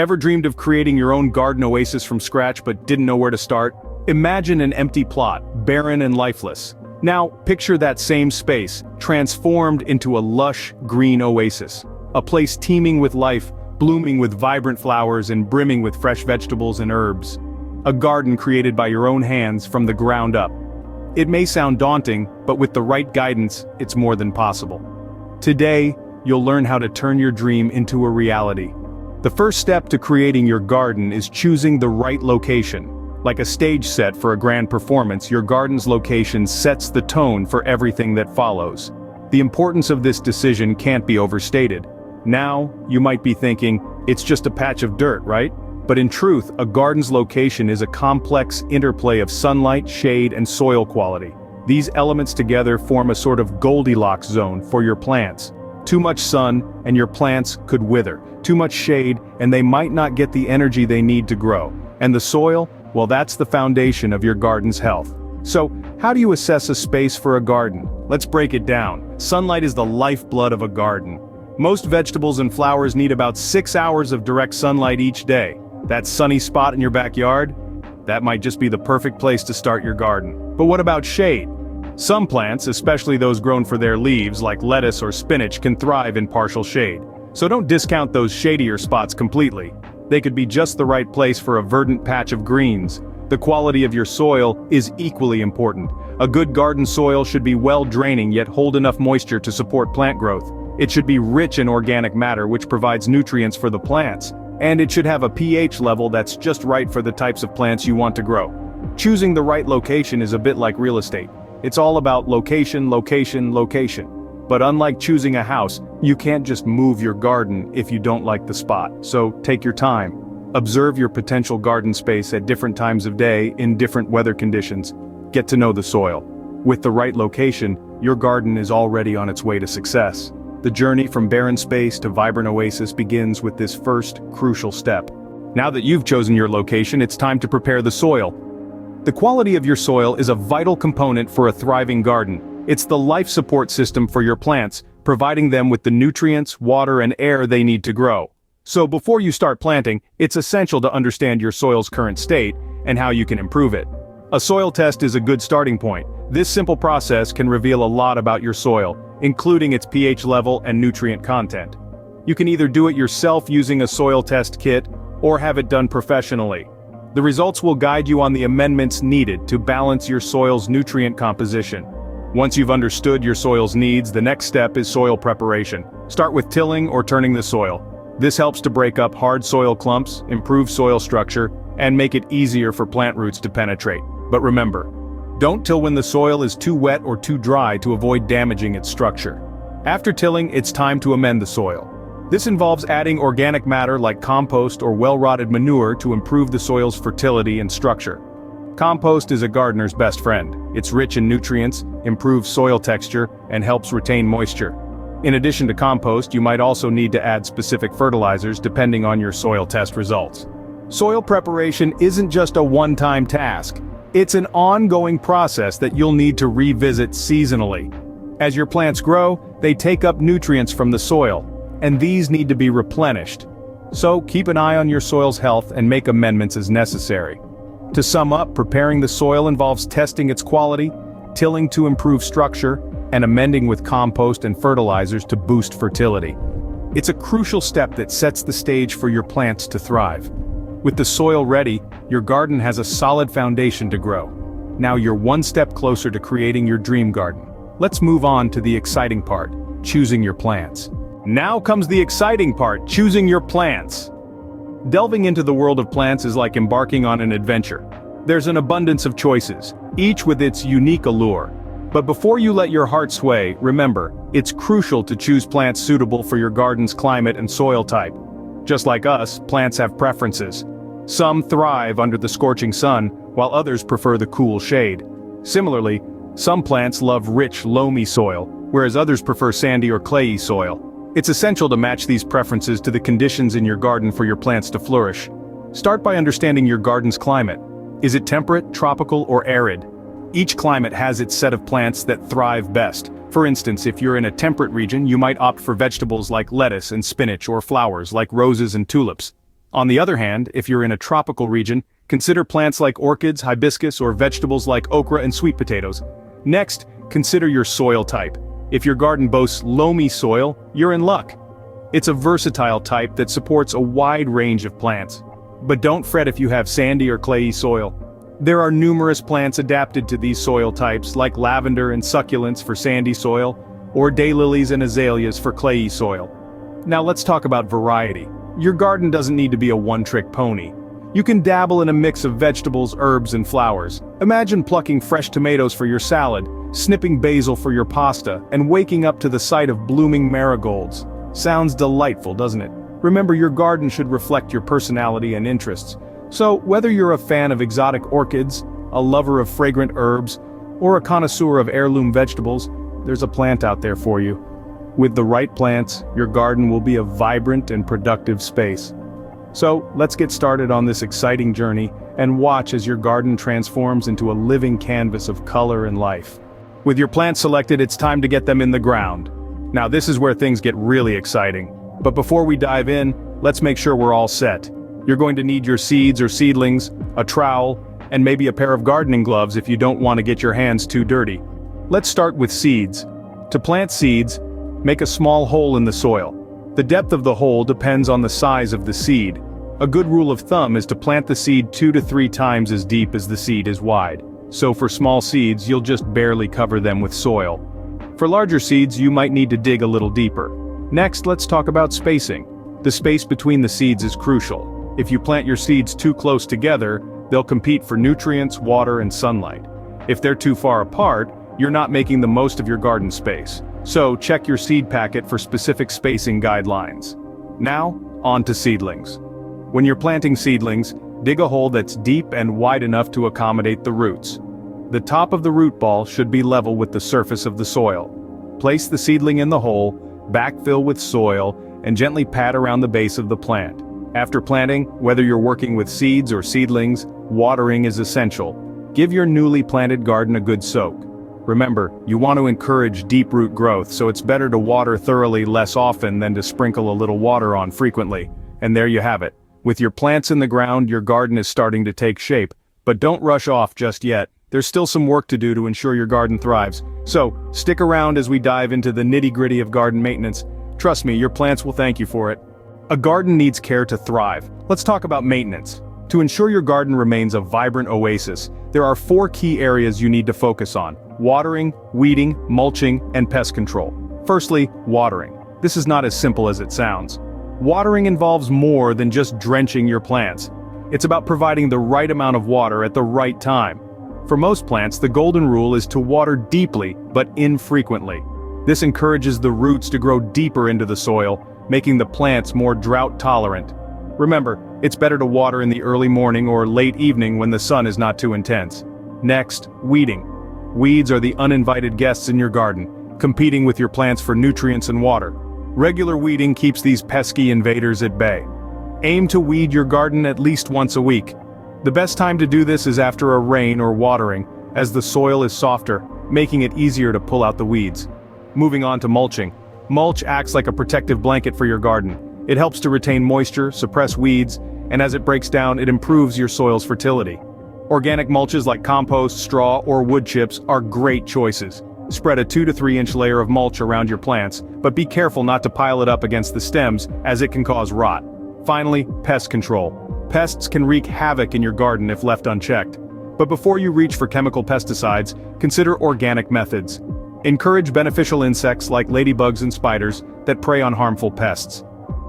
Ever dreamed of creating your own garden oasis from scratch but didn't know where to start? Imagine an empty plot, barren and lifeless. Now, picture that same space, transformed into a lush, green oasis. A place teeming with life, blooming with vibrant flowers and brimming with fresh vegetables and herbs. A garden created by your own hands from the ground up. It may sound daunting, but with the right guidance, it's more than possible. Today, you'll learn how to turn your dream into a reality. The first step to creating your garden is choosing the right location. Like a stage set for a grand performance, your garden's location sets the tone for everything that follows. The importance of this decision can't be overstated. Now, you might be thinking, it's just a patch of dirt, right? But in truth, a garden's location is a complex interplay of sunlight, shade, and soil quality. These elements together form a sort of Goldilocks zone for your plants. Too much sun, and your plants could wither. Too much shade, and they might not get the energy they need to grow. And the soil? Well, that's the foundation of your garden's health. So, how do you assess a space for a garden? Let's break it down. Sunlight is the lifeblood of a garden. Most vegetables and flowers need about 6 hours of direct sunlight each day. That sunny spot in your backyard? That might just be the perfect place to start your garden. But what about shade? Some plants, especially those grown for their leaves like lettuce or spinach, can thrive in partial shade. So don't discount those shadier spots completely. They could be just the right place for a verdant patch of greens. The quality of your soil is equally important. A good garden soil should be well draining yet hold enough moisture to support plant growth. It should be rich in organic matter which provides nutrients for the plants. And it should have a pH level that's just right for the types of plants you want to grow. Choosing the right location is a bit like real estate. It's all about location, location, location. But unlike choosing a house, you can't just move your garden if you don't like the spot. So take your time. Observe your potential garden space at different times of day in different weather conditions. Get to know the soil. With the right location, your garden is already on its way to success. The journey from barren space to vibrant oasis begins with this first, crucial step. Now that you've chosen your location, it's time to prepare the soil. The quality of your soil is a vital component for a thriving garden. It's the life support system for your plants, providing them with the nutrients, water, and air they need to grow. So before you start planting, it's essential to understand your soil's current state and how you can improve it. A soil test is a good starting point. This simple process can reveal a lot about your soil, including its pH level and nutrient content. You can either do it yourself using a soil test kit, or have it done professionally. The results will guide you on the amendments needed to balance your soil's nutrient composition. Once you've understood your soil's needs, the next step is soil preparation. Start with tilling or turning the soil. This helps to break up hard soil clumps, improve soil structure, and make it easier for plant roots to penetrate. But remember, don't till when the soil is too wet or too dry to avoid damaging its structure. After tilling, it's time to amend the soil. This involves adding organic matter like compost or well-rotted manure to improve the soil's fertility and structure. Compost is a gardener's best friend. It's rich in nutrients, improves soil texture, and helps retain moisture. In addition to compost, you might also need to add specific fertilizers depending on your soil test results. Soil preparation isn't just a one-time task. It's an ongoing process that you'll need to revisit seasonally. As your plants grow, they take up nutrients from the soil, and these need to be replenished. So keep an eye on your soil's health and make amendments as necessary. To sum up, preparing the soil involves testing its quality, tilling to improve structure, and amending with compost and fertilizers to boost fertility. It's a crucial step that sets the stage for your plants to thrive. With the soil ready, your garden has a solid foundation to grow. Now you're one step closer to creating your dream garden. Let's move on to the exciting part, choosing your plants. Now comes the exciting part, choosing your plants. Delving into the world of plants is like embarking on an adventure. There's an abundance of choices, each with its unique allure. But before you let your heart sway, remember, it's crucial to choose plants suitable for your garden's climate and soil type. Just like us, plants have preferences. Some thrive under the scorching sun, while others prefer the cool shade. Similarly, some plants love rich, loamy soil, whereas others prefer sandy or clayey soil. It's essential to match these preferences to the conditions in your garden for your plants to flourish. Start by understanding your garden's climate. Is it temperate, tropical, or arid? Each climate has its set of plants that thrive best. For instance, if you're in a temperate region, you might opt for vegetables like lettuce and spinach or flowers like roses and tulips. On the other hand, if you're in a tropical region, consider plants like orchids, hibiscus, or vegetables like okra and sweet potatoes. Next, consider your soil type. If your garden boasts loamy soil, you're in luck. It's a versatile type that supports a wide range of plants. But don't fret if you have sandy or clayey soil. There are numerous plants adapted to these soil types, like lavender and succulents for sandy soil, or daylilies and azaleas for clayey soil. Now let's talk about variety. Your garden doesn't need to be a one-trick pony. You can dabble in a mix of vegetables, herbs, and flowers. Imagine plucking fresh tomatoes for your salad, snipping basil for your pasta, and waking up to the sight of blooming marigolds. Sounds delightful, doesn't it? Remember, your garden should reflect your personality and interests. So, whether you're a fan of exotic orchids, a lover of fragrant herbs, or a connoisseur of heirloom vegetables, there's a plant out there for you. With the right plants, your garden will be a vibrant and productive space. So, let's get started on this exciting journey and watch as your garden transforms into a living canvas of color and life. With your plants selected, it's time to get them in the ground. Now this is where things get really exciting. But before we dive in, let's make sure we're all set. You're going to need your seeds or seedlings, a trowel, and maybe a pair of gardening gloves if you don't want to get your hands too dirty. Let's start with seeds. To plant seeds, make a small hole in the soil. The depth of the hole depends on the size of the seed. A good rule of thumb is to plant the seed 2 to 3 times as deep as the seed is wide. So for small seeds, you'll just barely cover them with soil. For larger seeds, you might need to dig a little deeper. Next, let's talk about spacing. The space between the seeds is crucial. If you plant your seeds too close together, they'll compete for nutrients, water, and sunlight. If they're too far apart, you're not making the most of your garden space. So check your seed packet for specific spacing guidelines. Now, on to seedlings. When you're planting seedlings, dig a hole that's deep and wide enough to accommodate the roots. The top of the root ball should be level with the surface of the soil. Place the seedling in the hole, backfill with soil, and gently pat around the base of the plant. After planting, whether you're working with seeds or seedlings, watering is essential. Give your newly planted garden a good soak. Remember, you want to encourage deep root growth, so it's better to water thoroughly less often than to sprinkle a little water on frequently. And there you have it. With your plants in the ground, your garden is starting to take shape. But don't rush off just yet. There's still some work to do to ensure your garden thrives. So, stick around as we dive into the nitty-gritty of garden maintenance. Trust me, your plants will thank you for it. A garden needs care to thrive. Let's talk about maintenance. To ensure your garden remains a vibrant oasis, there are 4 key areas you need to focus on: watering, weeding, mulching, and pest control. Firstly, watering. This is not as simple as it sounds. Watering involves more than just drenching your plants. It's about providing the right amount of water at the right time. For most plants, the golden rule is to water deeply, but infrequently. This encourages the roots to grow deeper into the soil, making the plants more drought-tolerant. Remember, it's better to water in the early morning or late evening when the sun is not too intense. Next, weeding. Weeds are the uninvited guests in your garden, competing with your plants for nutrients and water. Regular weeding keeps these pesky invaders at bay. Aim to weed your garden at least once a week. The best time to do this is after a rain or watering, as the soil is softer, making it easier to pull out the weeds. Moving on to mulching. Mulch acts like a protective blanket for your garden. It helps to retain moisture, suppress weeds, and as it breaks down, it improves your soil's fertility. Organic mulches like compost, straw, or wood chips are great choices. Spread a 2 to 3 inch layer of mulch around your plants, but be careful not to pile it up against the stems, as it can cause rot. Finally, pest control. Pests can wreak havoc in your garden if left unchecked. But before you reach for chemical pesticides, consider organic methods. Encourage beneficial insects like ladybugs and spiders that prey on harmful pests.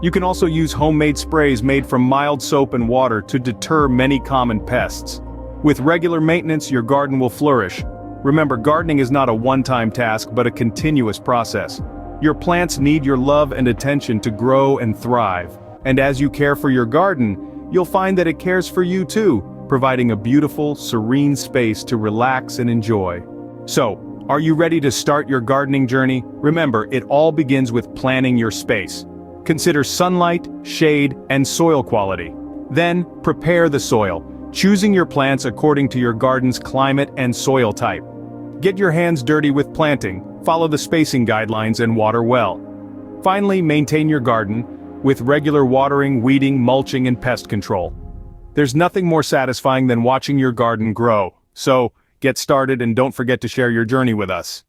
You can also use homemade sprays made from mild soap and water to deter many common pests. With regular maintenance, your garden will flourish. Remember, gardening is not a one-time task but a continuous process. Your plants need your love and attention to grow and thrive. And as you care for your garden, you'll find that it cares for you too, providing a beautiful, serene space to relax and enjoy. So, are you ready to start your gardening journey? Remember, it all begins with planning your space. Consider sunlight, shade, and soil quality. Then, prepare the soil, choosing your plants according to your garden's climate and soil type. Get your hands dirty with planting, follow the spacing guidelines, and water well. Finally, maintain your garden. with regular watering, weeding, mulching, and pest control. There's nothing more satisfying than watching your garden grow. So, get started and don't forget to share your journey with us.